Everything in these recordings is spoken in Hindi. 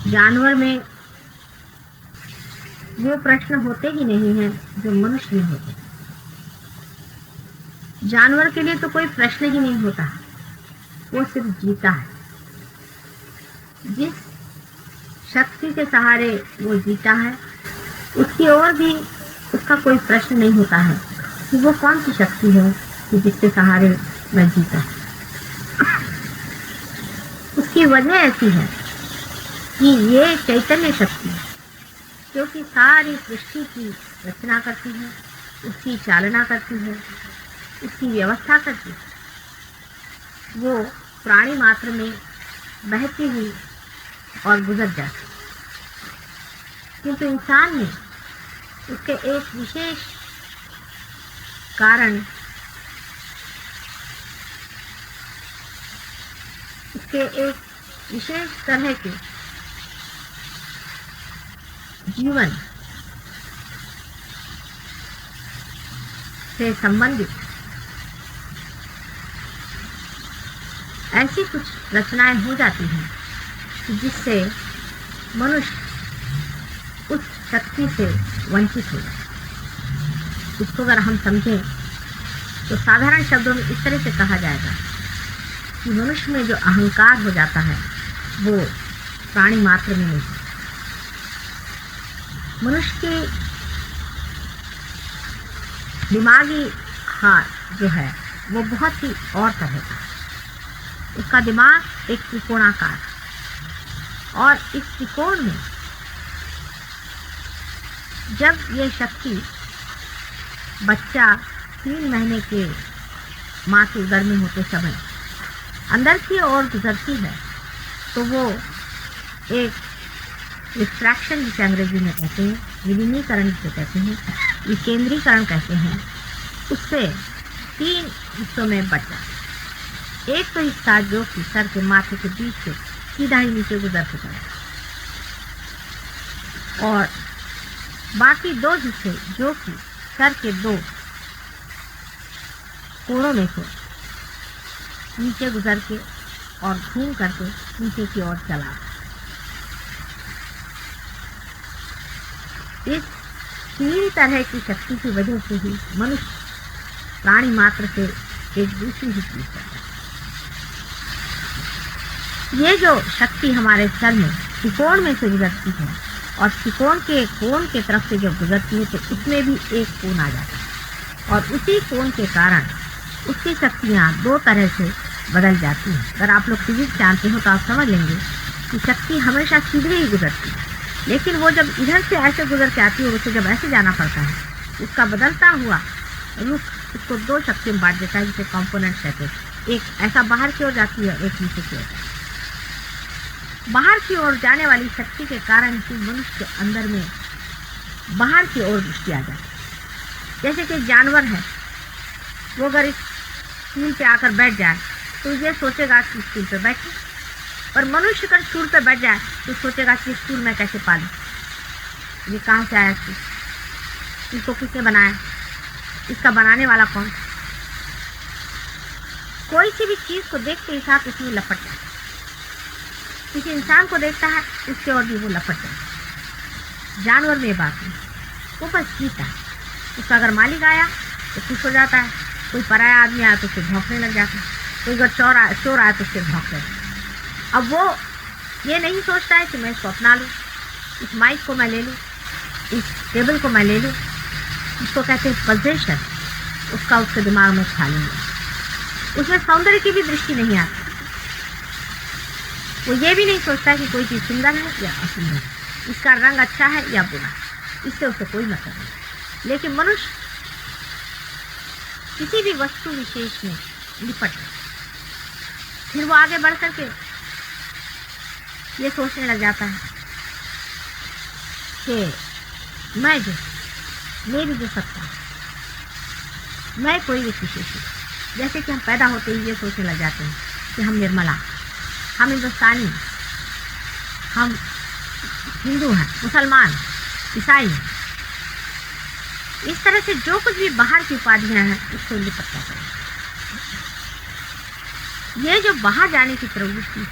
जानवर में वो प्रश्न होते ही नहीं हैं जो मनुष्य में होते। जानवर के लिए तो कोई प्रश्न ही नहीं होता, वो सिर्फ जीता है। जिस शक्ति के सहारे वो जीता है, उसकी ओर भी उसका कोई प्रश्न नहीं होता है कि वो कौन सी शक्ति है कि जिसके सहारे मैं जीता। उसकी वजह ऐसी है कि ये चैतन्य शक्ति क्योंकि सारी सृष्टि की रचना करती है, उसकी चालना करती है, उसकी व्यवस्था करती है, वो प्राणी मात्र में बहती हुई और गुजर जाती। किंतु इंसान ने उसके एक विशेष कारण, उसके एक विशेष तरह के जीवन से संबंधित ऐसी कुछ रचनाएं हो जाती हैं जिससे मनुष्य उस शक्ति से वंचित हो जाए। इसको अगर हम समझें तो साधारण शब्दों में इस तरह से कहा जाएगा कि मनुष्य में जो अहंकार हो जाता है वो प्राणी मात्र में नहीं। मनुष्य के दिमागी हाथ जो है वो बहुत ही और तरह का है। उसका दिमाग एक त्रिकोणाकार है और इस त्रिकोण में जब ये शक्ति बच्चा 3 महीने के माँ के उदर में होते समय अंदर की ओर गुजरती है तो वो एक रिफ्रैक्शन जिसे अंग्रेजी में कहते हैं, विलीनीकरण जिसे कहते हैं, विकेंद्रीकरण कहते हैं, उससे 3 हिस्सों में बट जाता है। एक तो हिस्सा जो कि सर के माथे के बीच से सीधा ही नीचे गुजर चुका है और बाकी 2 हिस्से जो कि सर के 2 कोणों में से नीचे गुजर के और घूम करके नीचे की ओर चला। इस 3 तरह की शक्ति की वजह से ही मनुष्य प्राणी मात्र से एक दूसरी ही चीज करता है। ये जो शक्ति हमारे सर में त्रिकोण में से गुजरती है और त्रिकोण के कोण के तरफ से जब गुजरती है तो उसमें भी एक कोण आ जाता है और उसी कोण के कारण उसकी शक्तियाँ 2 तरह से बदल जाती हैं। अगर आप लोग फिजिक्स जानते हो तो आप समझ लेंगे कि शक्ति हमेशा सीधे ही गुजरती है, लेकिन वो जब इधर से ऐसे गुजर के आती है और उसे जब ऐसे जाना पड़ता है, उसका बदलता हुआ रुख उसको 2 शक्तियों में बांट देता है जिसे कंपोनेंट कहते हैं। एक ऐसा बाहर की ओर जाती है, एक नीचे की ओर। बाहर की ओर जाने वाली शक्ति के कारण ही मनुष्य के अंदर में बाहर की ओर दृष्टि आ जाती है। जैसे कि जानवर है, वो अगर इस स्टूल पे आकर बैठ जाए तो ये सोचेगा कि स्टूल पे बैठे, और मनुष्य अगर स्टूल पे बैठ जाए तो सोचेगा कि स्टूल मैं कैसे पालूं, ये कहाँ से आया स्टूल, इसको किसने बनाया, इसका बनाने वाला कौन। कोई सी भी चीज को देखते ही साथ उसमें लपट जाता है। किसी इंसान को देखता है उसके और भी वो लपट जाता है। जानवर में बात नहीं, वो बस जीता है। उसका अगर मालिक आया तो खुश हो जाता है, कोई पराया आदमी आया तो उसे भौंकने लग जाता है, कोई अगर चोर आया तो उसे भौंकने लगता है। अब वो ये नहीं सोचता है कि मैं इसको अपना लूँ, इस माइक को मैं ले लूँ, इस टेबल को मैं ले लूँ। इसको कहते हैं पोजेशन, उसका उसके दिमाग में ख्याल नहीं है। उसमें सौंदर्य की भी दृष्टि नहीं आती। वो ये भी नहीं सोचता कि कोई चीज़ सुंदर है या असुंदर है, इसका रंग अच्छा है या बुरा, इससे उसे कोई मतलब नहीं। लेकिन मनुष्य किसी भी वस्तु विशेष में लिपट है, फिर वो आगे बढ़ करके ये सोचने लग जाता है कि मैं जो, मेरी जो सत्ता है, मैं कोई एक विशेष हूँ। जैसे कि हम पैदा होते ही ये सोचने लग जाते हैं कि हम निर्मला, हम हिंदुस्तानी, हम हिंदू हैं, मुसलमान, ईसाई हैं। इस तरह से जो कुछ भी बाहर की उपाधियां हैं उसको लिपट जाता है। ये जो बाहर जाने की प्रवृत्ति है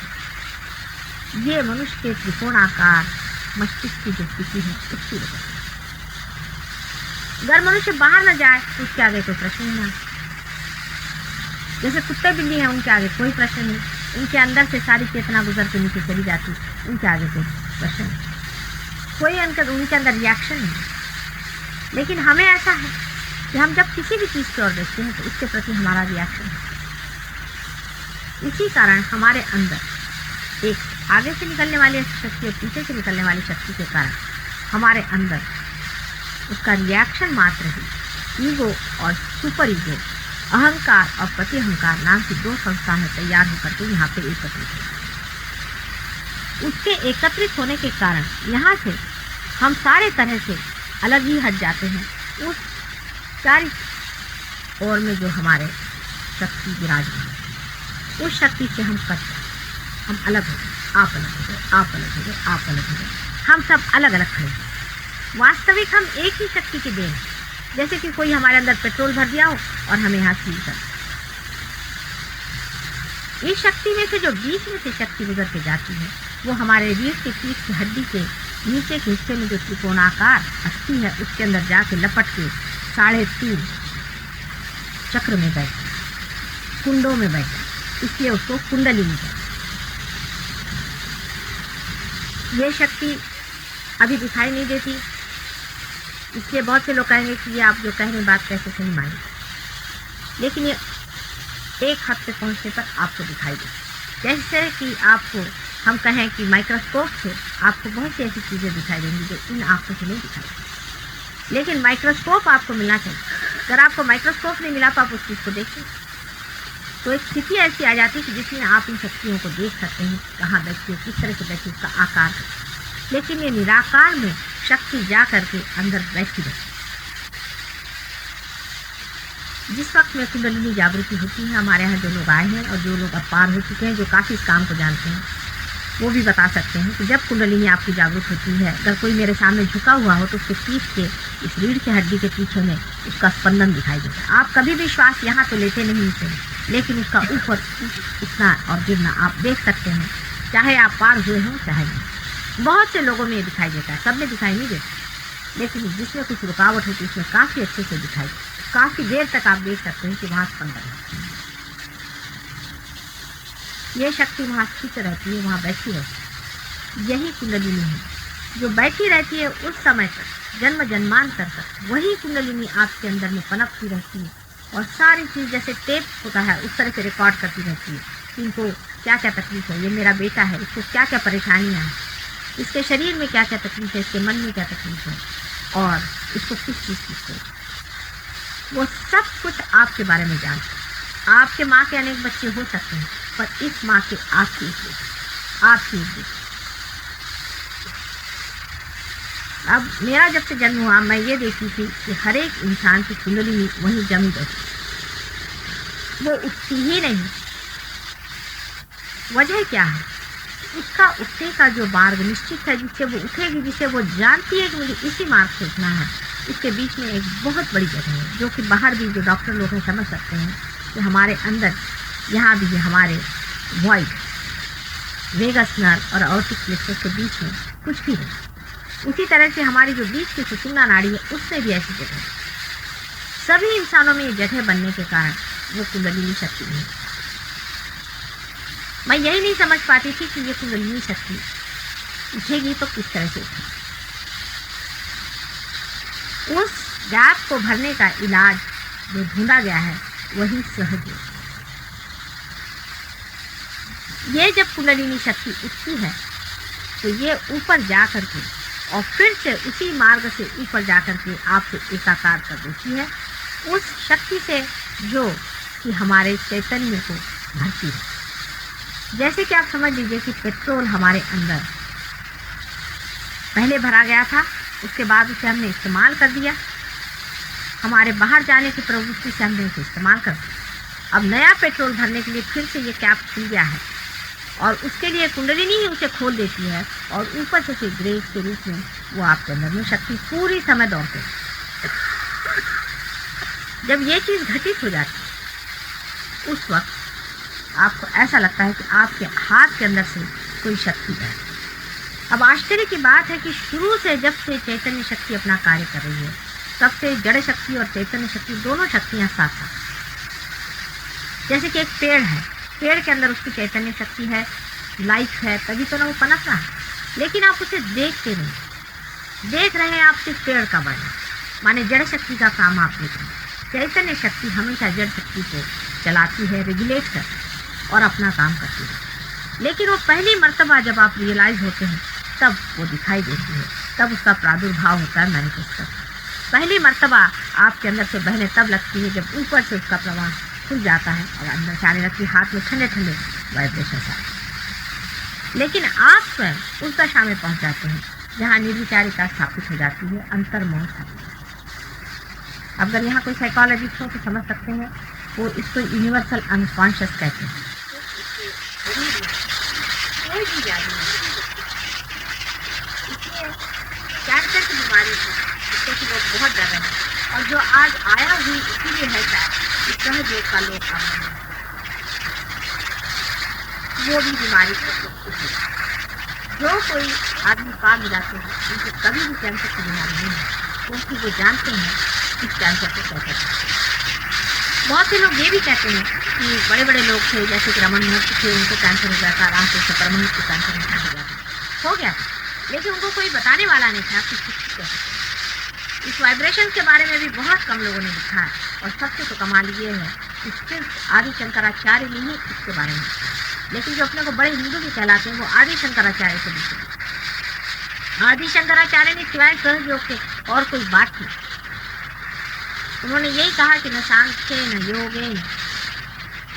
ये मनुष्य के त्रिकोणाकार मस्तिष्क की जो स्थिति है उसकी वजह से। अगर मनुष्य बाहर न जाए तो उसके आगे कोई प्रश्न ही ना। जैसे कुत्ते बिल्ली हैं, उनके आगे कोई प्रश्न नहीं, उनके अंदर से सारी चेतना गुजर के नीचे चली जाती, उनके आगे कोई प्रश्न नहीं, कोई उनके अंदर रिएक्शन नहीं। लेकिन हमें ऐसा है कि हम जब किसी भी चीज़ की ओर देखते हैं तो उसके प्रति हमारा रिएक्शन है। इसी कारण हमारे अंदर एक आगे से निकलने वाली शक्ति और पीछे से निकलने वाली शक्ति के कारण हमारे अंदर उसका रिएक्शन मात्र ही ईगो और सुपर ईगो, अहंकार और प्रति अहंकार नाम की दो संस्थाएं तैयार होकर के यहाँ पे एकत्रित हो। उसके एकत्रित होने के कारण यहाँ से हम सारे तरह से अलग ही हट जाते हैं। उस सारी ओर में जो हमारे शक्ति विराजमान है, उस शक्ति से हम कट गए, हम अलग हो गए, आप अलग हो गए, आप अलग हो गए, आप अलग हो गए, हम सब अलग अलग खड़े हैं। वास्तविक हम एक ही शक्ति के देन हैं। जैसे कि कोई हमारे अंदर पेट्रोल भर दिया हो और हमें यहाँ सील कर, इस शक्ति में से जो बीच में से शक्ति गुजर के जाती है वो हमारे रीढ़ के पीठ की हड्डी के नीचे के हिस्से में जो त्रिकोणाकार अस्थि है उसके अंदर जाके लपट के 3.5 चक्र में बैठे, कुंडों में बैठे, इसलिए उसको कुंडलिनी कहते हैं। ये शक्ति अभी दिखाई नहीं देती, इसलिए बहुत से लोग कहेंगे कि ये आप जो कह रहे हैं बात कैसे सही माने, लेकिन ये एक हद तक पहुँचने तक आपको दिखाई दे। जैसे कि आपको हम कहें कि माइक्रोस्कोप से आपको बहुत सी ऐसी चीज़ें दिखाई देंगी जो इन आँखों से नहीं दिखाई देती, लेकिन माइक्रोस्कोप आपको मिलना चाहिए। अगर आपको माइक्रोस्कोप नहीं मिला तो आप उस चीज़ को देखिए, तो एक स्थिति ऐसी आ जाती है कि जिसमें आप इन शक्तियों को देख सकते हैं, कहाँ बैठती है, किस तरह से बैठती है, उसका आकार। लेकिन ये निराकार में शक्ति जा करके अंदर बैठी रहती। जिस वक्त में कुंडलिनी जागृति होती है, हमारे यहाँ जो लोग आए हैं और जो लोग अपार हो चुके हैं, जो काफ़ी इस काम को जानते हैं, वो भी बता सकते हैं कि जब कुंडलिनी आपकी जागृत होती है, अगर कोई मेरे सामने झुका हुआ हो तो उसके पीठ के इस रीढ़ की हड्डी के पीछे में उसका स्पंदन दिखाई देता है। आप कभी भी श्वास यहाँ तो लेते नहीं नीचे, लेकिन उसका ऊपर उठना और गिरना आप देख सकते हैं, चाहे आप पार हुए हों चाहे नहीं। बहुत से लोगों में ये दिखाई देता है, सब में दिखाई नहीं देता, लेकिन जिसमें कुछ रुकावट होती है उसमें काफ़ी अच्छे से दिखाई, काफ़ी देर तक आप देख सकते हैं कि वहाँ स्पंदन है। ये शक्ति वहाँ स्थित रहती है, वहाँ बैठी रहती है। यही कुंडलिनी है जो बैठी रहती है उस समय तक, जन्म जन्मांतर तक वही कुंडलिनी आपके अंदर में पनपती रहती है और सारी चीज़ जैसे टेप होता है उस तरह से रिकॉर्ड करती रहती है कि इनको क्या क्या तकलीफ है, ये मेरा बेटा है, इसको क्या क्या परेशानियाँ हैं, इसके शरीर में क्या क्या तकलीफ है, इसके मन में क्या तकलीफ है और इसको किस चीज़ की, वो सब कुछ आपके बारे में जानते हैं। आपके माँ के अनेक बच्चे हो सकते हैं, पर इस माँ के आपकी एक बेटी। अब मेरा जब से जन्म हुआ मैं ये देखी थी कि हर एक इंसान की कुंडलिनी वहीं जमी बैठी, वो उठती ही नहीं। वजह क्या है? उसका उठने का जो मार्ग निश्चित है, जिससे वो उठेगी, जिसे वो जानती है कि मुझे इसी मार्ग से उठना है, इसके बीच में एक बहुत बड़ी जगह है जो कि बाहर भी जो डॉक्टर लोग हैं समझ सकते हैं कि हमारे अंदर यहाँ भी हमारे वॉइड वेगस नर्व और ऑर्टिक प्लेक्सस के बीच में कुछ भी नहीं। उसी तरह से हमारी जो बीच की सुषुम्ना नाड़ी है उसमें भी ऐसी जगह है। सभी इंसानों में ये जगह बनने के कारण वो कुंडलिनी शक्ति नहीं। मैं यही नहीं समझ पाती थी कि ये कुंडलिनी शक्ति उठेगी तो किस तरह से उठेगी। उस गैप को भरने का इलाज जो ढूंढा गया है वही सहज योग। ये जब कुंडलिनी शक्ति उठती है तो ये ऊपर जा करके और फिर से उसी मार्ग से ऊपर जा करके आपको एकाकार कर देती है उस शक्ति से जो कि हमारे चैतन्य को भरती है। जैसे कि आप समझ लीजिए कि पेट्रोल हमारे अंदर पहले भरा गया था, उसके बाद उसे हमने इस्तेमाल कर दिया, हमारे बाहर जाने की प्रवृत्ति से हमने उसे इस्तेमाल कर दिया। अब नया पेट्रोल भरने के लिए फिर से ये कैप खुल गया है और उसके लिए कुंडलिनी ही उसे खोल देती है और ऊपर से ग्रेस के रूप में वो आपके अंदर में शक्ति पूरी समय दौड़ते है। जब ये चीज़ घटित हो जाती है उस वक्त आपको ऐसा लगता है कि आपके हाथ के अंदर से कोई शक्ति है। अब आश्चर्य की बात है कि शुरू से जब से चैतन्य शक्ति अपना कार्य कर रही है, तब से जड़ शक्ति और चैतन्य शक्ति दोनों शक्तियां साथ साथ। जैसे कि एक पेड़ है, पेड़ के अंदर उसकी चैतन्य शक्ति है, लाइफ है, तभी तो ना वो पनप रहा है। लेकिन आप उसे देखते नहीं, देख रहे हैं आप सिर्फ पेड़ का बढ़ना, माने जड़ शक्ति का काम आप देख रहे हैं। चैतन्य शक्ति हमेशा जड़ शक्ति को चलाती है, रेगुलेट कर और अपना काम करती है। लेकिन वो पहली मर्तबा जब आप रियलाइज होते हैं तब वो दिखाई देती है, तब उसका प्रादुर्भाव होता है मैनिफेस्ट। पहली मर्तबा आपके अंदर से बहने तब लगती है जब ऊपर से उसका प्रवाह खुल जाता है और अंदर से आने लगती है, हाथ में ठंडे ठंडे वाइब्रेशन आते। लेकिन आप स्वयं उस दशा में पहुंच जाते हैं जहाँ निर्विचारिता स्थापित हो जाती है, अंतर्मोह स्थापित। अगर यहाँ कोई साइकोलॉजिस्ट हो तो समझ सकते हैं, वो इसको यूनिवर्सल अनकॉन्शियस कहते हैं। कोई भी जादू कैंसर की बीमारी है जिससे कि लोग बहुत डर रहे हैं, और जो आज आया हुई इसीलिए है शायद इस सहज योग का लोग काम है, वो भी बीमारी को जो कोई आदमी पा मिलाते हैं उनको कभी भी कैंसर की बीमारी नहीं है, क्योंकि वो जानते हैं इस कैंसर को कैसे। बहुत से लोग ये भी कहते हैं कि बड़े बड़े लोग थे जैसे कि रमन महर्षि थे, उनको कैंसर हो गया था, रामकृष्ण परमहंस को कैंसर हो गया था, लेकिन उनको कोई बताने वाला नहीं था कि कैसे। इस वाइब्रेशन के बारे में भी बहुत कम लोगों ने लिखा है, और सबसे तो कमाल ये है कि सिर्फ आदि शंकराचार्य ने ही इसके बारे में लिखा, लेकिन जो अपने को बड़े हिंदू भी कहलाते हैं वो आदि शंकराचार्य से लिखे। आदि शंकराचार्य ने सिवाय सहज योग के और कोई बात नहीं। उन्होंने यही कहा कि न सांख्य न योगे,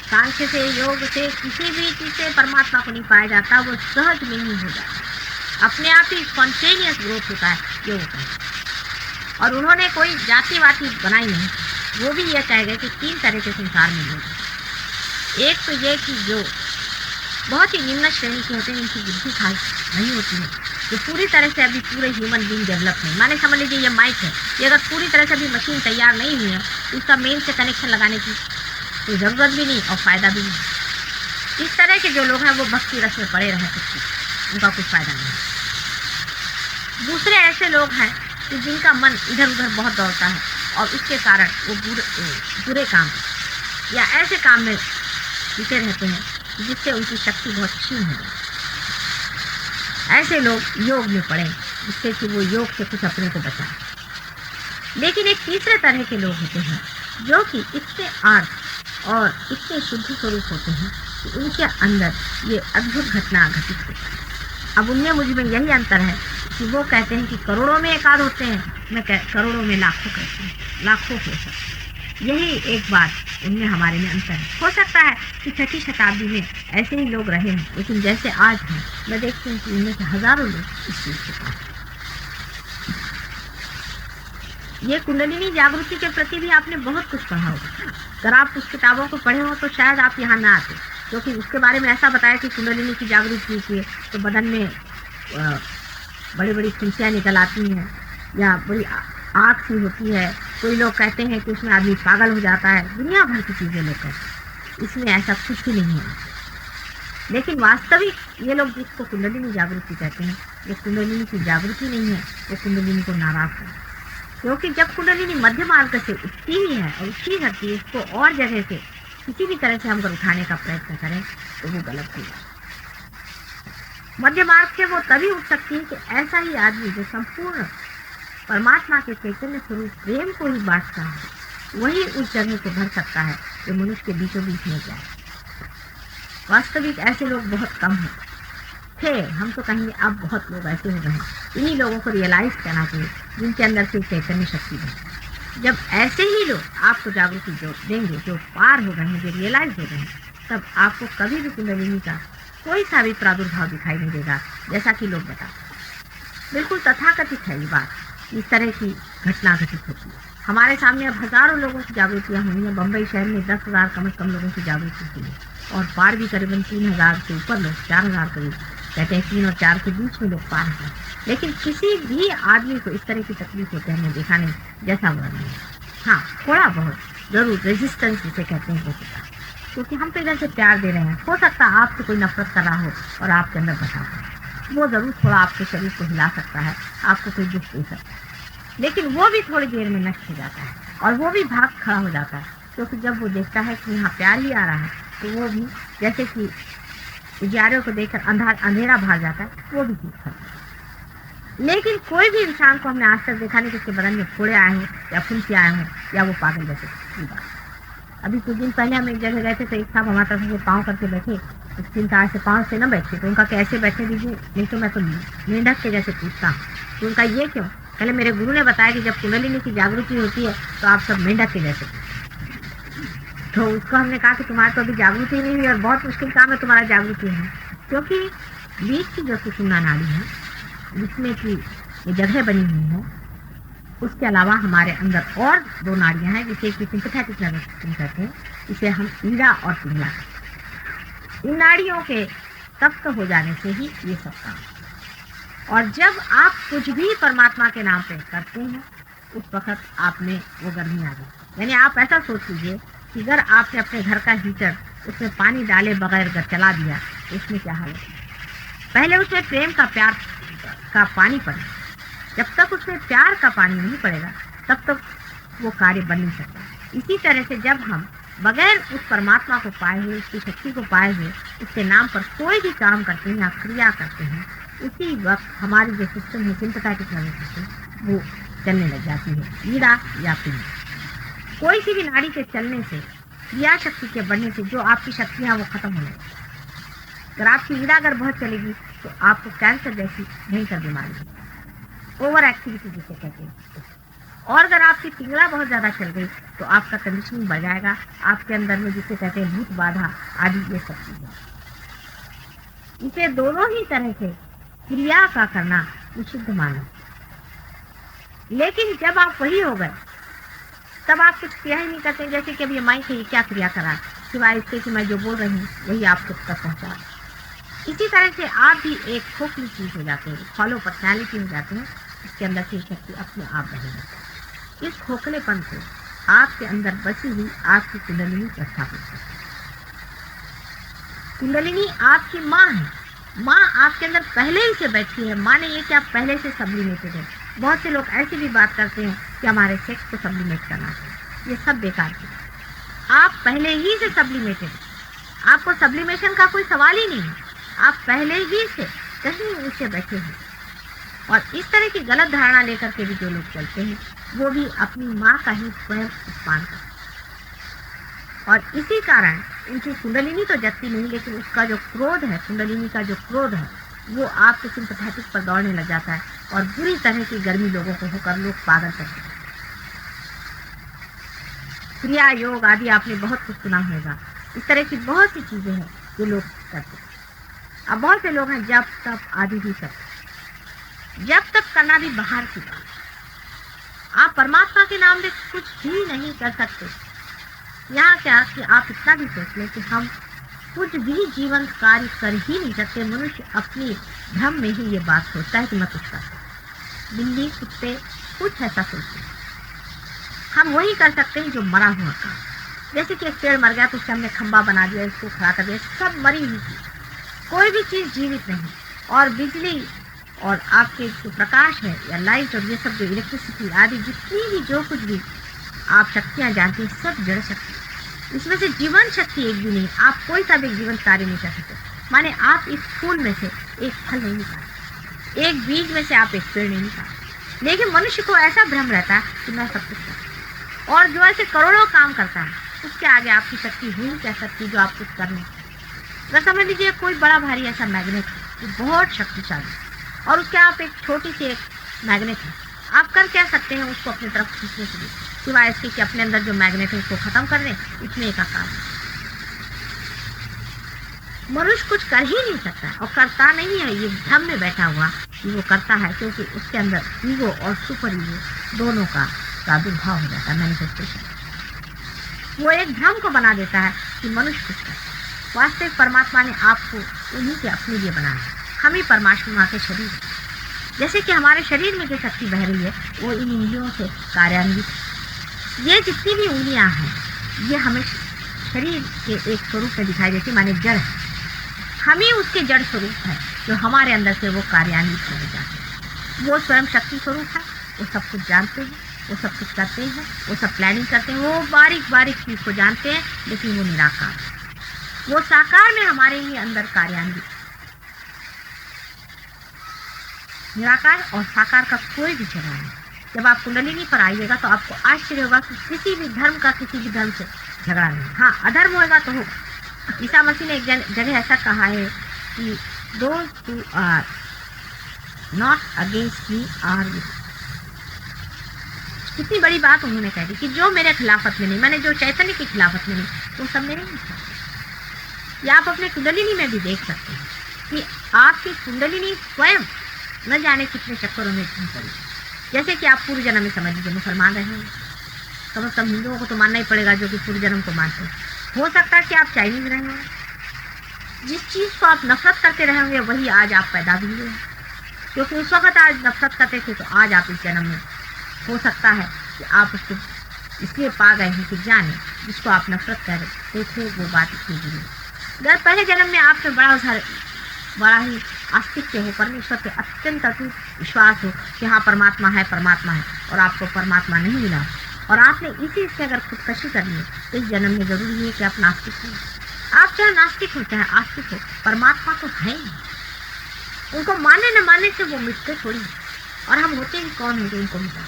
सांख्य से योग से किसी भी चीज से परमात्मा को नहीं पाया जाता, वो सहज में ही हो जाता, अपने आप ही स्पॉन्टेनियस ग्रोथ होता है योग का। और उन्होंने कोई जाति वाति बनाई नहीं, वो भी ये कह गए कि 3 तरह के संसार में लोग। एक तो ये कि जो बहुत ही निम्न श्रेणी के होते हैं, इनकी बुद्धि खास नहीं होती है, जो पूरी तरह से अभी पूरे ह्यूमन बीइंग डेवलप नहीं, माने समझ लीजिए ये माइक है, ये अगर पूरी तरह से अभी मशीन तैयार नहीं हुई है तो इसका मेन से कनेक्शन लगाने की कोई ज़रूरत भी नहीं और फ़ायदा भी नहीं। इस तरह के जो लोग हैं वो भक्ति रस में पड़े रह सकते, उनका कुछ फ़ायदा नहीं। दूसरे ऐसे लोग हैं कि जिनका मन इधर उधर बहुत दौड़ता है और उसके कारण वो बुरे काम या ऐसे काम में जुटे रहते हैं जिससे उनकी शक्ति बहुत क्षीण हो जाए। ऐसे लोग योग में पड़े जिससे कि वो योग से कुछ अपने को बचाए। लेकिन एक तीसरे तरह के लोग होते हैं जो कि इतने आर्थ और इतने शुद्ध स्वरूप होते हैं कि उनके अंदर ये अद्भुत घटना घटित होती है। अब उनमें मुझ में यही अंतर है कि वो कहते हैं कि करोड़ों में एकाध होते हैं, मैं करोड़ों में लाखों कहती हूँ, लाखों हो सकते। यही एक बात उनमें हमारे में अंतर है। हो सकता है कि 6वीं शताब्दी में ऐसे ही लोग रहे हैं, लेकिन जैसे आज हैं मैं देखती हूँ कि इनमें से हजारों लोग इस चीज़ के पास। ये कुंडलिनी जागृति के प्रति भी आपने बहुत कुछ पढ़ा होगा। अगर आप उस किताबों को पढ़े हो तो शायद आप यहाँ ना आते, क्योंकि उसके बारे में ऐसा बताया कि कुंडलिनी की जागृति की तो बदन में बड़ी बड़ी फुंसियाँ निकल आती हैं या बड़ी आँख सी होती है। कोई लोग कहते हैं कि उसमें आदमी पागल हो जाता है, दुनिया भर की चीज़ें लोग कहते हैं, इसमें ऐसा कुछ ही नहीं है। लेकिन वास्तविक ये लोग जिसको कुंडलिनी जागृति कहते हैं, ये कुंडलिनी की जागृति नहीं है, वो कुंडलिनी को नाराज है। क्योंकि जब कुंडलिनी मध्य मार्ग से उठती ही है और उठती रहती है, इसको और जगह से किसी भी तरह से हम अगर उठाने का प्रयत्न करें तो वो गलत होगा। मध्य मार्ग से वो तभी उठ सकती है कि ऐसा ही आदमी जो संपूर्ण परमात्मा के चैतन्य स्वरूप प्रेम को ही बांटता है, वही उस जगह को भर सकता है जो मनुष्य के बीचों बीच में जाए। वास्तविक ऐसे लोग बहुत कम हैं थे, हम तो कहेंगे अब बहुत लोग ऐसे हो गए हैं। इन्हीं लोगों को रियलाइज करना चाहिए जिनके अंदर से चैतन्य शक्ति है। जब ऐसे ही लोग आपको जागृति जो देंगे, जो पार हो गए हैं, जो रियलाइज हो गए हैं, तब आपको कभी भी कुंडलिनी का कोई सा भी प्रादुर्भाव दिखाई नहीं देगा, जैसा कि लोग बताते हैं। बिल्कुल तथाकथित है ये बात, इस तरह की घटना घटित होती है। हमारे सामने अब हजारों लोगों की जागृतियाँ हुई हैं। बम्बई शहर में 10,000 कम से कम लोगों की जागृति हुई है और पार भी करीबन 3,000 से ऊपर लोग, 4,000 करीब, कहते हैं 3 और 4 के बीच में लोग पार हैं। लेकिन किसी भी आदमी को इस तरह की तकलीफ होती है हमने देखा नहीं, जैसा हुआ नहीं। हाँ, थोड़ा बहुत जरूर रेजिस्टेंस जिसे कहते हैं वो होता है। क्योंकि हम तो इधर से प्यार दे रहे हैं। हो सकता है आपसे कोई नफरत कर रहा हो और आपके अंदर बसा हो, वो ज़रूर थोड़ा आपके शरीर को हिला सकता है, आपको कोई दुख दे सकता है, लेकिन वो भी थोड़ी देर में नष्ट हो जाता है और वो भी भाग खड़ा हो जाता है। क्योंकि जब वो देखता है कि यहाँ प्यार ही आ रहा है, तो वो भी जैसे कि उजियारे को देखकर अंधेरा भाग जाता है, वो भी ठीक है। लेकिन कोई भी इंसान को हमने आज तक देखा नहीं कि उसके बदन में फोड़े आए हों या फुंसी आए हों या वो पागल जैसे की बात। अभी कुछ दिन पहले हम एक जगह गए थे, तो एक साहब हमारे तरफ से पाँव करके बैठे, चिंता से पाँव से न बैठे, तो उनका कैसे बैठे दीजिए, नहीं तो मैं तो मेंढक के जैसे पूछता हूँ। तो उनका ये क्यों? पहले मेरे गुरु ने बताया कि जब कुंडलिनी की जागृति होती है तो आप सब मेंढक के जैसे। तो उसको हमने कहा कि तुम्हारी तो अभी जागृति नहीं हुई और बहुत मुश्किल काम है तुम्हारा जागृति है, क्योंकि बीच की जो सुषुम्ना नाड़ी है जिसमें कि ये जगह बनी हुई है, उसके अलावा हमारे अंदर और 2 नाड़ियाँ हैं जिसे कि सिंपैथेटिक नर्वस सिस्टम कहते हैं, इसे हम ईड़ा और पिंगला। इन नाड़ियों के तप्त हो जाने से ही ये सब काम। और जब आप कुछ भी परमात्मा के नाम पे करते हैं उस वक्त आप में वो गर्मी आ गई। यानी आप ऐसा सोच लीजिए कि अगर आपने अपने घर का हीटर उसमें पानी डाले बगैर अगर चला दिया तो उसमें क्या हालत है? पहले उसमें प्रेम का प्यार का पानी पड़े, जब तक उसमें प्यार का पानी नहीं पड़ेगा तब तक वो कार्य बन नहीं सकता। इसी तरह से जब हम बगैर उस परमात्मा को पाए हुए, उसकी शक्ति को पाए हुए, उसके नाम पर कोई भी काम करते हैं या क्रिया करते हैं, उसी वक्त हमारी जो सिस्टम है सिंपैथेटिक नर्वस सिस्टम वो चलने लग जाती है, ईड़ा या पिंगला। कोई सी भी नाड़ी के चलने से, क्रिया शक्ति के बढ़ने से जो आपकी शक्तियाँ हैं वो खत्म होने लगती है। अगर आपकी ईड़ा अगर बहुत चलेगी तो आपको कैंसर जैसी भयंकर बीमारी, ओवर एक्टिविटी जिसे कहते हैं, और अगर आपकी पिंगला बहुत ज़्यादा चल गई तो आपका कंडीशनिंग बढ़ जाएगा, आपके अंदर में जिसे कहते हैं भूत बाधा आदि ये सब चीज़ें। इसे दोनों ही तरह से क्रिया का करना निषिद्ध माना। लेकिन जब आप वही हो गए तब आप कुछ क्रिया ही नहीं करते। जैसे कि अभी माइक है, क्या क्रिया करा सिवाय इसके कि मैं जो बोल रही हूँ वही आप तक पहुँचा। इसी तरह से आप भी एक खोखली चीज हो जाते हैं, फॉलो पर्सनैलिटी हो जाते हैं, इसके अंदर की शक्ति अपने आप बनी जाती है। इस खोखलेपन को आपके अंदर बची हुई आपकी कुंडलिनी प्रस्थापित करती है। कुंडलिनी आपकी माँ है, माँ आपके अंदर पहले ही से बैठी है। माँ ने ये कि आप पहले से सब्लिमेटेड है। बहुत से लोग ऐसी भी बात करते हैं कि हमारे सेक्स को सब्लिमेट करना चाहिए, ये सब बेकार है। आप पहले ही से सब्लिमेटेड है, आपको सब्लिमेशन का कोई सवाल ही नहीं है, आप पहले ही से कहीं ऊंचे बैठे हैं। और इस तरह की गलत धारणा लेकर के भी जो लोग चलते हैं वो भी अपनी माँ का ही स्वयं अपमान करते हैं। और इसी कारण उनकी कुंडलिनी तो जगती नहीं, लेकिन उसका जो क्रोध है, कुंडलिनी का जो क्रोध है, वो आपके सिंपैथेटिक पर दौड़ने लग जाता है और बुरी तरह की गर्मी लोगों को होकर लोग पागल करते हैं। क्रिया योग आदि आपने बहुत कुछ सुना होगा, इस तरह की बहुत सी चीजें हैं जो लोग करते हैं। अब बहुत से लोग हैं जब तब आदि भी करते, जब तक करना भी बाहर की बात। आप परमात्मा के नाम पे कुछ भी नहीं कर सकते। यहाँ क्या कि आप इतना भी सोच लें कि हम कुछ भी जीवन कार्य कर ही नहीं सकते। मनुष्य अपनी भ्रम में ही ये बात सोचता है कि मैं कुछ कर सकता। बिल्ली कुत्ते कुछ ऐसा सोचते हैं, हम वही कर सकते हैं जो मरा हुआ काम। जैसे कि एक पेड़ मर गया तो उससे हमने खंबा बना दिया, इसको खड़ा कर दिया, सब मरी हुई थी, कोई भी चीज़ जीवित नहीं। और बिजली और आपके जो प्रकाश है या लाइट और ये सब जो इलेक्ट्रिसिटी आदि जितनी भी जो कुछ भी आप शक्तियाँ जानते हैं सब जड़ शक्ति, इसमें से जीवन शक्ति एक भी नहीं। आप कोई सा भी जीवन कार्य नहीं कर सकते। माने आप इस फूल में से एक फल नहीं निकाल, एक बीज में से आप एक पेड़ नहीं निकाल। लेकिन मनुष्य को ऐसा भ्रम रहता है कि मैं सब कुछ करता, और जो ऐसे करोड़ों काम करता है उसके आगे आपकी शक्ति हुई क्या सकती जो आप कुछ कर नहीं। अगर समझ लीजिए कोई बड़ा भारी ऐसा मैग्नेट है जो बहुत शक्तिशाली, और उसके आप एक छोटी सी एक मैग्नेट है, आप कर क्या सकते हैं उसको अपनी तरफ खींचने के लिए, सिवाय इसके कि अपने अंदर जो मैग्नेट है उसको खत्म कर दें। इसमें एक आकार मनुष्य कुछ कर ही नहीं सकता और करता नहीं है, ये भ्रम में बैठा हुआ कि वो करता है, क्योंकि उसके अंदर ईगो और सुपर ईगो दोनों का प्रादुर्भाव हो जाता है, मैनिफेस्टेशन। वो एक भ्रम को बना देता है कि मनुष्य कुछ करता है। वास्तविक परमात्मा ने आपको उन्हीं के अपने लिए बनाया है। हम ही परमात्मा के शरीर हैं। जैसे कि हमारे शरीर में जो शक्ति बह रही है वो इन इंद्रियों से कार्यान्वित। ये जितनी भी उंगलियां हैं ये हमें शरीर के एक स्वरूप में दिखाई देती, माने जड़ है। हम ही उसके जड़ स्वरूप है जो हमारे अंदर से वो कार्यान्वित हो जाते हैं। वो स्वयं शक्ति स्वरूप है, वो सब कुछ जानते हैं, वो सब कुछ करते हैं, वो सब प्लानिंग करते हैं, वो बारीक बारीक चीज़ को जानते हैं, लेकिन वो निराकार है। वो साकार में हमारे ही अंदर कार्यान्वित। निराकार और साकार का कोई भी झगड़ा नहीं। जब आप कुंडलिनी पर आइएगा तो आपको आश्चर्य होगा कि किसी भी धर्म का किसी भी धर्म से झगड़ा नहीं। हाँ, अधर्म होगा तो होगा। ईसा मसीह ने एक जगह ऐसा कहा है कि those who are not against me are with. कितनी बड़ी बात उन्होंने कह दी कि जो मेरे खिलाफत में नहीं, मैंने जो चैतन्य की खिलाफत में नहीं, वो सब मेरे नहीं। या आप अपने कुंडलिनी में भी देख सकते हैं कि आपकी कुंडलिनी स्वयं न जाने कितने चक्करों में घूम पड़ी। जैसे कि आप पूर्व जन्म में समझ लीजिए मुसलमान रहे हैं, कम से कम हिंदुओं को तो मानना ही पड़ेगा जो कि पूर्व जन्म को मानते हैं। हो सकता है कि आप चाइनीज रहे हों, जिस चीज़ को आप नफरत करते रहे होंगे वही आज आप पैदा भी हुए हैं, क्योंकि उस वक्त आज नफरत करते थे तो आज आप इस जन्म में हो सकता है कि आप उसको इसलिए पा गए हैं कि जाने जिसको आप नफरत कर रहे थे वो बात इतनी बुरी। अगर पहले जन्म में आप में बड़ा ही अस्तित्व हो, परमेश्वर पे अत्यंत अटूट विश्वास हो कि हाँ परमात्मा है और आपको परमात्मा नहीं मिला और आपने इसी से अगर खुदकशी कर ली तो इस जन्म में जरूरी है कि आप नास्तिक हो। आप चाहे नास्तिक हो चाहे आस्तिक हो, परमात्मा तो है ही। उनको मानने न मानने से वो मिटते थोड़ी, और हम होते ही कौन हैं जो उनको मिटा।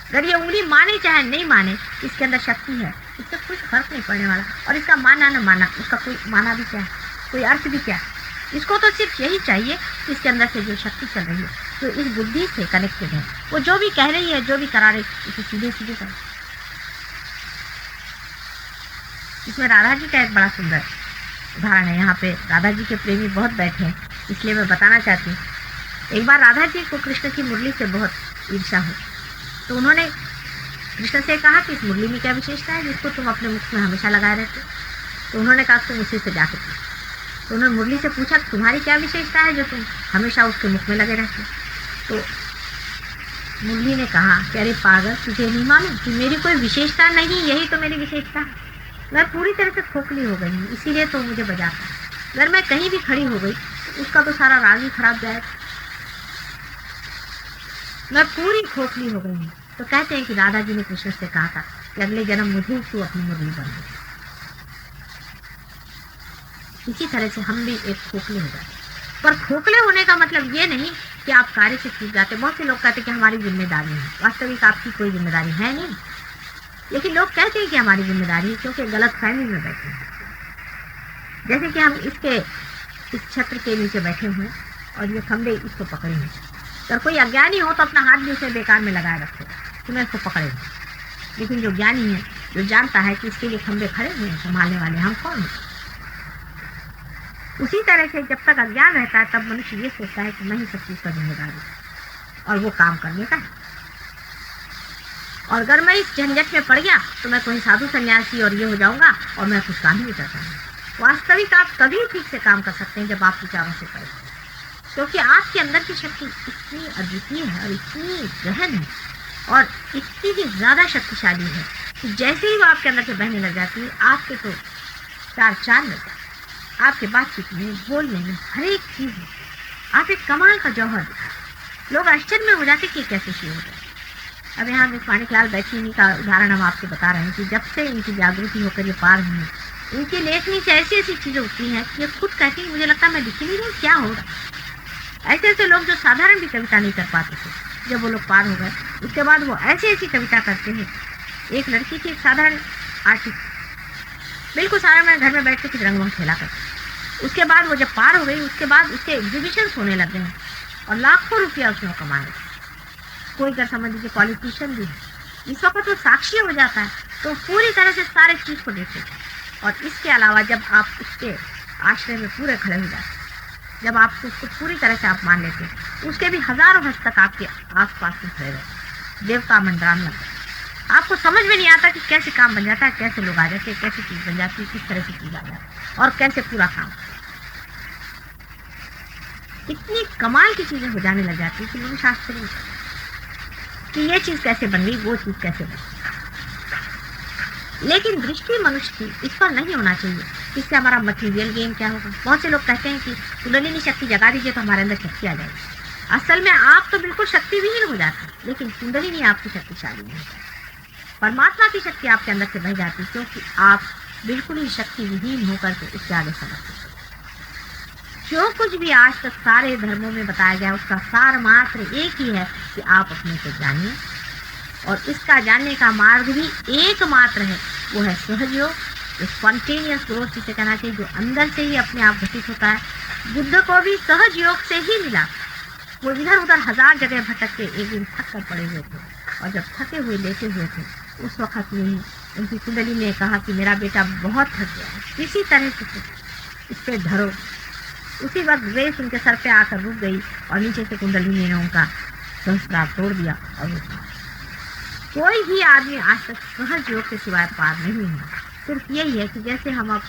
अगर ये उंगली माने चाहे नहीं माने, इसके अंदर शक्ति है, इससे कुछ फर्क नहीं पड़ने वाला। और इसका मानना न मानना, उसका कोई माना भी क्या है, कोई अर्थ भी क्या है। इसको तो सिर्फ यही चाहिए कि इसके अंदर से जो शक्ति चल रही है, जो इस बुद्धि से कनेक्टेड है, वो जो भी कह रही है, जो भी करा रही है, उसे सीधे सीधे करें। इसमें राधा जी का एक बड़ा सुंदर उदाहरण है। यहाँ पे राधा जी के प्रेमी बहुत बैठे हैं, इसलिए मैं बताना चाहती हूँ। एक बार राधा जी को कृष्ण की मुरली से बहुत ईर्ष्या हुई, तो उन्होंने कृष्ण से कहा कि इस मुरली में क्या विशेषता है जिसको तुम अपने मुख में हमेशा लगाए रहते हो। तो उन्होंने कहा तुम उसी से जाके पूछो। तो उन्होंने मुरली से पूछा तुम्हारी क्या विशेषता है जो तुम हमेशा उसके मुख में लगे रहते हो। तो मुरली ने कहा कि अरे पागल, तुझे नहीं मालूम कि मेरी कोई विशेषता नहीं, यही तो मेरी विशेषता है। मैं पूरी तरह से खोखली हो गई हूँ, इसीलिए तो मुझे बजाता है। अगर मैं कहीं भी खड़ी हो गई तो उसका तो सारा राग ही खराब जाएगा। मैं पूरी खोखली हो गई हूँ। तो कहते हैं कि राधा जी ने कृष्ण से कहा था कि अगले जन्म मुझे तू अपनी मुरली बन दे। इसी तरह से हम भी एक खोखले हो जाते, पर खोखले होने का मतलब ये नहीं कि आप कार्य से चूक जाते। बहुत से लोग कहते हैं कि हमारी जिम्मेदारी है, वास्तविक आपकी कोई जिम्मेदारी है नहीं, लेकिन लोग कहते हैं कि हमारी जिम्मेदारी है क्योंकि गलत फहमी में बैठे हैं। जैसे कि हम इस छत्र के नीचे बैठे हुए और ये खंबे इसको पकड़े हैं। अगर कोई अज्ञानी हो तो अपना हाथ भी उसे बेकार में लगाए रखे तो मैं इसको पकड़े। लेकिन जो ज्ञानी है, जो जानता है कि इसके लिए खंबे खड़े हुए हैं संभालने वाले, हम कौन हैं। उसी तरह से जब तक अज्ञान रहता है तब मनुष्य ये सोचता है कि मैं ही सब चीज़ का जिम्मेदार हूँ और वो काम करने का है। और अगर मैं इस झंझट में पड़ गया तो मैं कोई साधु सन्यासी और ये हो जाऊंगा और मैं कुछ काम ही नहीं कर पाऊंगा। वास्तविक आप तभी ठीक से काम कर सकते हैं जब आप विचारों से पड़े, क्योंकि आपके अंदर की शक्ति इतनी अद्वितीय है और इतनी गहन है और इतनी ही ज़्यादा शक्तिशाली है कि जैसे ही वो आपके अंदर से बहने लग जाती है, आपके तो चार चांद लग जाते हैं। आपके बातचीत में, बोलने में, हर एक चीज़ में आप एक कमाल का जौहर दिखाते। लोग आश्चर्य में हो जाते कि कैसे शुरू होता है। अब यहाँ मिस माणिकलाल बैठी, इन्हीं का उदाहरण हम आपको बता रहे हैं कि जब से इनकी जागृति होकर ये पार हुई, इनकी लेखनी से ऐसी ऐसी चीज़ें होती हैं कि ये खुद कहती हैं मुझे लगता है मैं लिख ही नहीं रही, क्या होगा। ऐसे ऐसे लोग जो साधारण भी कविता नहीं कर पाते थे, जब वो लोग पार हो गए उसके बाद वो ऐसी ऐसी कविता करते हैं। एक लड़की थी, एक साधारण आर्टिस्ट, बिल्कुल साधारण, मैं घर में बैठ के कुछ रंगमंग खेला करती। उसके बाद वो जब पार हो गई, उसके बाद उसके एग्जीबिशन होने लग गए और लाखों रुपया उसने कमाए। कोई कर समझ लीजिए पॉलिटिशियन भी है, इस वक्त वो साक्षी हो जाता है तो पूरी तरह से सारे चीज़ को देखते हैं। और इसके अलावा जब आप उसके आश्रय में पूरे खड़े हो जाते, जब आप उसको पूरी तरह से आप मान लेते हैं, उसके भी हजारों हस्तक आपके आसपास में खड़े रहते, देवता मंडराम लगता है। आपको समझ में नहीं आता कि कैसे काम बन जाता है, कैसे लोग आ जाते हैं, कैसे चीज़ बन जाती है, किस तरह से चीज़ आ जाती है और कैसे पूरा काम। इतनी कमाल की चीज़ें हो जाने लग जाती है कि मुझे शास्त्र नहीं कि ये चीज़ कैसे बन गई, वो चीज़ कैसे बन गई। लेकिन दृष्टि मनुष्य की इस पर नहीं होना चाहिए। इससे हमारा मटीरियल गेन क्या होगा। बहुत से लोग कहते हैं कि कुंडलिनी शक्ति जगा दीजिए तो हमारे अंदर शक्ति आ जाएगी। असल में आप तो बिल्कुल शक्तिविहीन हो जाते हैं, लेकिन कुंडलिनी आपकी शक्तिशाली नहीं होती। परमात्मा की शक्ति आपके अंदर से बह जाती, क्योंकि आप बिल्कुल ही शक्ति विहीन होकर के उससे आगे समझते। जो कुछ भी आज तक सारे धर्मों में बताया गया उसका सार मात्र एक ही है कि आप अपने को जानिए, और इसका जानने का मार्ग भी एकमात्र है, वो है सहज योग, स्पॉन्टेनियस ग्रोथ जिसे कहना चाहिए, जो अंदर से ही अपने आप घटित होता है। बुद्ध को भी सहज योग से ही मिला। वो इधर उधर हजार जगह भटक के एक दिन थक कर पड़े हुए थे, और जब थके हुए लेटे हुए थे उस वक्त में ही उनकी कुंडली ने कहा कि मेरा बेटा बहुत थक गया है, किसी तरह से इस पे धरो। उसी वक्त रेस उनके सर पे आकर रुक गई और नीचे से कुंडली ने उनका सहस्त्रार तोड़ दिया और वो कोई भी आदमी आज तक सहज योग के सिवाय पार नहीं हुआ। सिर्फ यही है कि जैसे हम अब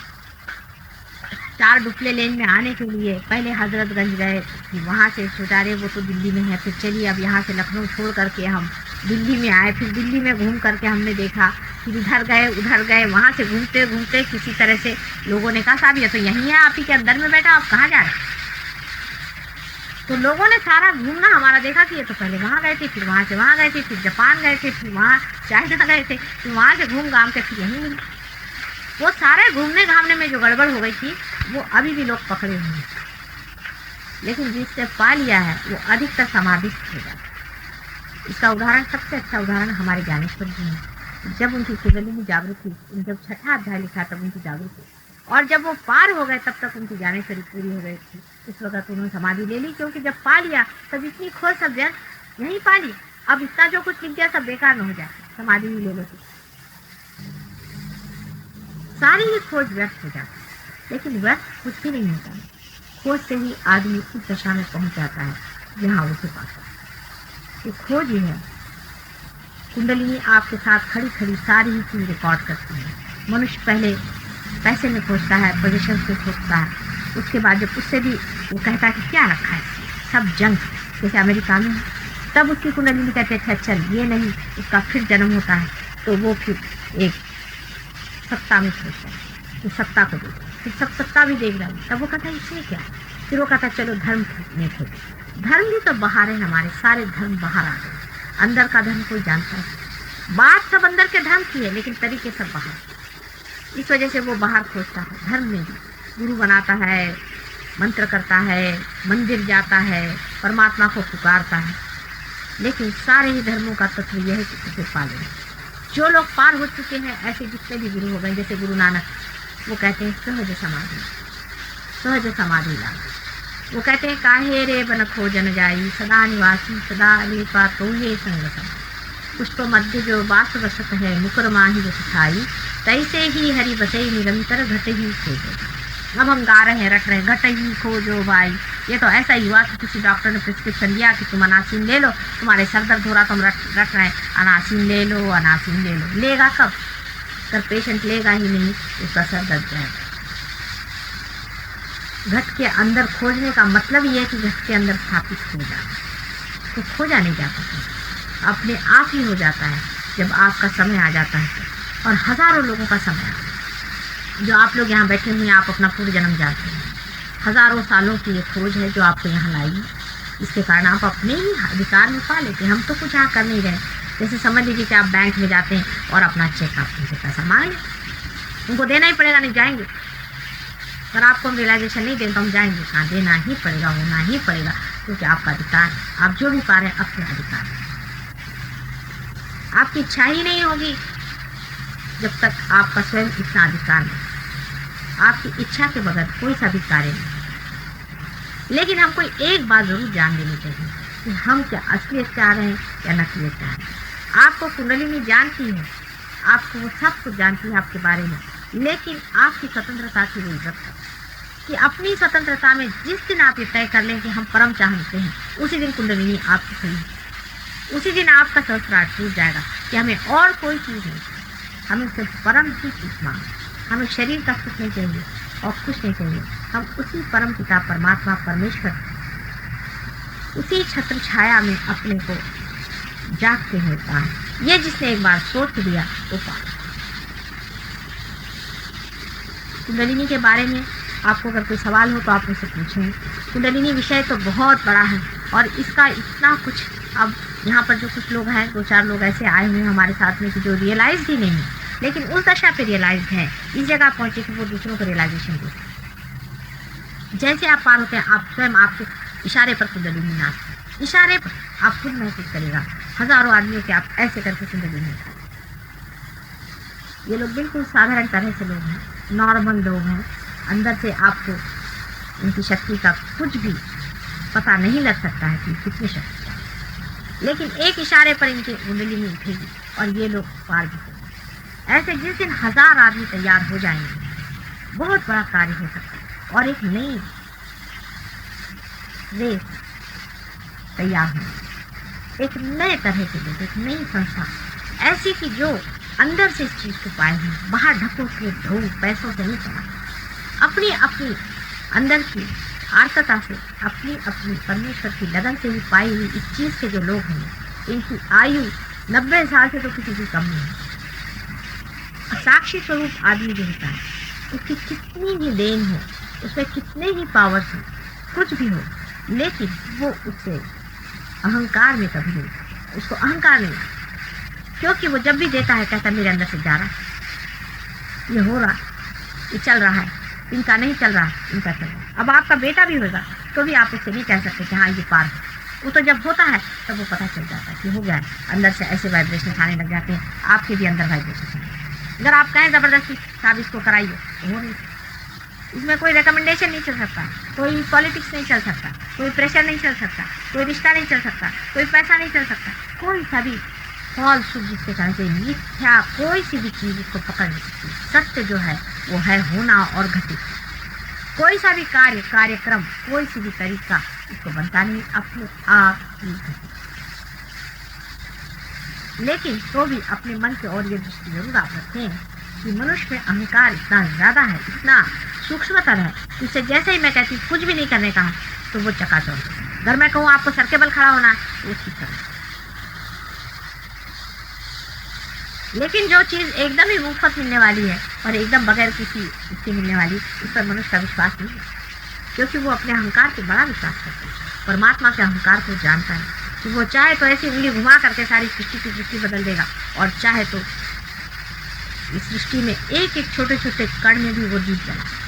4 डुप्ले लेन में आने के लिए पहले हजरतगंज गए, फिर वहाँ से सोचा रहे वो तो दिल्ली में है, फिर चलिए अब यहाँ से लखनऊ छोड़ करके हम दिल्ली में आए, फिर दिल्ली में घूम करके हमने देखा, फिर इधर गए उधर गए, वहाँ से घूमते घूमते किसी तरह से लोगों ने कहा साहब ये तो यहीं है, आप ही के अंदर में बैठा, आप कहाँ जा रहे हैं। तो लोगों ने सारा घूमना हमारा देखा कि ये तो पहले वहाँ गए थे, फिर वहाँ से वहाँ गए थे, फिर जापान गए थे, फिर वहाँ चाइना गए थे, फिर वहाँ से घूम घाम के फिर यहीं मिले। वो सारे घूमने घामने में जो गड़बड़ हो गई थी वो अभी भी लोग पकड़े हुए हैं, लेकिन जिससे पा लिया है वो अधिकतर समाधिस्थ हो जाता है। इसका उदाहरण, सबसे अच्छा उदाहरण हमारे ज्ञानेश्वर जी हैं। जब उनकी कुंडलिनी जागृत हुई, जब 6ठा अध्याय लिखा तब उनकी जागृत हुई, और जब वो पार हो गए तब तक उनकी ज्ञानेश्वरी पूरी हो गई थी। इस वक्त उन्होंने समाधि ले ली, क्योंकि जब पा लिया तब इतनी खोज सब व्यर्थ नहीं पा ली। अब इतना जो कुछ लिख दिया सब बेकार न हो जाए, समाधि ही ले लो तो सारी ही खोज व्यर्थ हो जाती है। लेकिन व्यर्थ कुछ भी नहीं होता है, खोज से ही आदमी उस दशा में पहुंच जाता है जहाँ उसे पाता है। ये खोज ही है। कुंडलिनी आपके साथ खड़ी खड़ी सारी ही चीज रिकॉर्ड करती है। मनुष्य पहले पैसे में खोजता है, पोजीशन से खोजता है, उसके बाद जब उससे भी वो कहता है कि क्या रखा है, सब जंक, जैसे अमेरिका में, तब उसकी कुंडलिनी कहते हैं चल ये नहीं, उसका फिर जन्म होता है, तो वो फिर एक सत्ता में खोजता है, तो सत्ता को देखता है, फिर सब सत्ता भी देख रहा है, तब वो कहता है इसमें क्या, फिर वो कहता है चलो धर्म में खोजो। धर्म भी तो बाहर है, हमारे सारे धर्म बाहर आ गए, अंदर का धर्म कोई जानता है। बात सब अंदर के धर्म की है, लेकिन तरीके सब बाहर। इस वजह से वो बाहर खोजता है। धर्म में भी गुरु बनाता है, मंत्र करता है, मंदिर जाता है, परमात्मा को पुकारता है, लेकिन सारे ही धर्मों का तत्व यह है कि उसे पाले। जो लोग पार हो चुके हैं, ऐसे जितने भी गुरु हो गए, जैसे गुरु नानक, वो कहते हैं सहज समाधि, सहज समाधि ला। वो कहते हैं काहे रे बन खो जन जाई, सदा निवासी सदा अलीपा तो ये संग पुष्प मध्य जो वास वसत है, मुकर माही जो सिखाई, तैसे ही हरि बसई निरंतर घट ही खोजो। अब हम गा रहे हैं, रख रहे हैं, घट ही खोजो भाई। ये तो ऐसा ही हुआ कि किसी डॉक्टर ने प्रिस्क्रिप्शन दिया कि तुम अनासिन ले लो, तुम्हारे सर दर्द हो रहा, तुम रख रहे हैं अनासिन ले लो, अनासिन ले लो। लेगा कब? अगर पेशेंट लेगा ही नहीं, उसका सर दर्द जाएगा। घट के अंदर खोजने का मतलब ये है कि घट के अंदर स्थापित हो जाना, तो खोजा नहीं जा सकता, अपने आप ही हो जाता है जब आपका समय आ जाता है। और हजारों लोगों का समय आता है, जो आप लोग यहाँ बैठे हुए हैं, आप अपना पूर्व जन्म जानते हैं। हजारों सालों की ये खोज है जो आपको यहाँ लाई, इसके कारण आप अपने ही अधिकार में पा लेते हैं। हम तो कुछ यहाँ कर नहीं रहे। जैसे समझ लीजिए कि आप बैंक में जाते हैं और अपना चेक आप उनसे पैसा मांग लें, उनको देना ही पड़ेगा, नहीं जाएंगे। अगर आपको हम रियलाइजेशन नहीं दें तो हम जाएंगे? हाँ, देना ही पड़ेगा, होना ही पड़ेगा, क्योंकि आपका अधिकार है। आप जो भी पा रहे हैं अपने अधिकार है। आपकी इच्छा ही नहीं होगी जब तक आपका स्वयं इतना अधिकार नहीं। आपकी इच्छा के बगैर कोई सा भी कार्य नहीं। लेकिन हमको एक बात जरूर जान लेनी चाहिए कि हम क्या असलियत चाह रहे हैं या नकलियत चाह रहे हैं। आपको कुंडलिनी जानती है, आपको वो सब कुछ जानती है आपके बारे में, लेकिन आपकी स्वतंत्रता की वो इज्जत है कि अपनी स्वतंत्रता में जिस दिन आप ये तय कर लें कि हम परम चाहते हैं, उसी दिन कुंडलिनी आपकी सही है। उसी दिन आपका सहस्त्रार टूट जाएगा कि हमें और कोई चीज़ नहीं, हमें सिर्फ परम ही चीज मांगे। हमें शरीर का सुख नहीं चाहिए और कुछ नहीं चाहिए। हम उसी परम पिता परमात्मा परमेश्वर, उसी छत्र छाया में अपने को जागते हैं पाए। ये जिसने एक बार सोच लिया वो पाए। कुंडलिनी के बारे में आपको अगर कोई सवाल हो तो आप मुझसे पूछें। कुंडलिनी विषय तो बहुत बड़ा है और इसका इतना कुछ, अब यहाँ पर जो कुछ लोग हैं, 2-4 लोग ऐसे आए हुए हैं हमारे साथ में कि जो रियलाइज ही नहीं है, लेकिन उस दशा पे रियलाइज है, इस जगह पहुँचे कि वो दूसरों को रियलाइजेशन दे। जैसे आप पार होते हैं, आप स्वयं आपके इशारे पर कुंडलिनी नाचते, इशारे पर आप खुद महसूस करेगा हजारों आदमियों के आप ऐसे करके कुंडलिनी नाचते। ये लोग बिल्कुल साधारण तरह से लोग हैं, नॉर्मल लोग हैं, अंदर से आपको उनकी शक्ति का कुछ भी पता नहीं लग सकता है कि कितनी शक्ति है, लेकिन एक इशारे पर इनकी कुंडलिनी उठेगी और ये लोग पार भी करेंगे। ऐसे जिस दिन 1000 आदमी तैयार हो जाएंगे, बहुत बड़ा कार्य हो सकता है और एक नई रेस तैयार होगी, एक नए तरह के लोग, एक नई संस्था ऐसी कि जो अंदर से इस चीज को पाए हैं, बाहर ढको के ढो पैसों से नहीं चला, अपनी अपनी अंदर की आर्तता से, अपनी अपनी परमेश्वर की लगन से ही पाई हुई इस चीज के जो लोग हैं, इनकी आयु 90 साल से तो किसी की कम नहीं है। साक्षी स्वरूप आदमी जो होता है, उसकी कितनी भी देन हो, उसमें कितने ही पावर्स हो, कुछ भी हो, लेकिन वो उससे अहंकार में कभी नहीं, उसको अहंकार नहीं, क्योंकि वो जब भी देता है कहता मेरे अंदर से जा रहा, ये हो रहा, ये चल रहा है, इनका नहीं चल रहा, इनका चल रहा है। अब आपका बेटा भी होगा तो भी आप उससे नहीं कह सकते कि हाँ ये पार है। वो तो जब होता है तब वो पता चल जाता है कि हो गया है, अंदर से ऐसे वाइब्रेशन आने लग जाते हैं, आपके भी अंदर वाइब्रेशन आने। अगर आप कहें ज़बरदस्ती साहब इसको कराइए, तो हो नहीं, इसमें कोई रिकमेंडेशन नहीं चल सकता, कोई पॉलिटिक्स नहीं चल सकता, कोई प्रेशर नहीं चल सकता, कोई रिश्ता नहीं चल सकता, कोई पैसा नहीं चल सकता, कोई सा भी फॉल्स जिसके कारण से मिथ्या कोई सी भी चीज़ इसको पकड़ नहीं सकती। सत्य जो है वो है होना और घटित। कोई सा भी कार्यक्रम, कोई सी भी तरीका इसको बनता नहीं, अपने आप ही घटित। लेकिन तो भी अपने मन के और ये दृष्टि जरूर आप रखें कि मनुष्य में अहंकार इतना ज़्यादा है, इतना सूक्ष्मतर है, इससे जैसे ही मैं कहती हूँ कुछ भी नहीं करने का है तो वो चकाचौंध। अगर मैं कहूँ आपको सर के बल खड़ा होना है तो वो ठीक करें, लेकिन जो चीज़ एकदम ही मुफ्त मिलने वाली है और एकदम बगैर किसी इससे मिलने वाली, उस पर मनुष्य का विश्वास नहीं है, क्योंकि वो अपने अहंकार पे बड़ा विश्वास करता है। परमात्मा के अहंकार को जानता है कि वो चाहे तो ऐसी उंगली घुमा करके सारी सृष्टि की दृष्टि बदल देगा, और चाहे तो इस सृष्टि में एक एक छोटे छोटे कण में भी वो जीत जाए।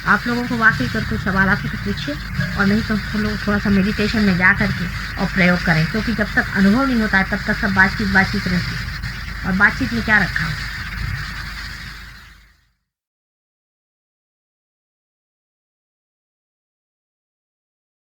आप लोगों को वाकई कर कुछ सवाल आपको तो पूछिए, और नहीं तो हम लोग थोड़ा सा मेडिटेशन में जा करके और प्रयोग करें, क्योंकि जब तक अनुभव नहीं होता है तब तक सब बातचीत रहती है, और बातचीत में क्या रखा हो।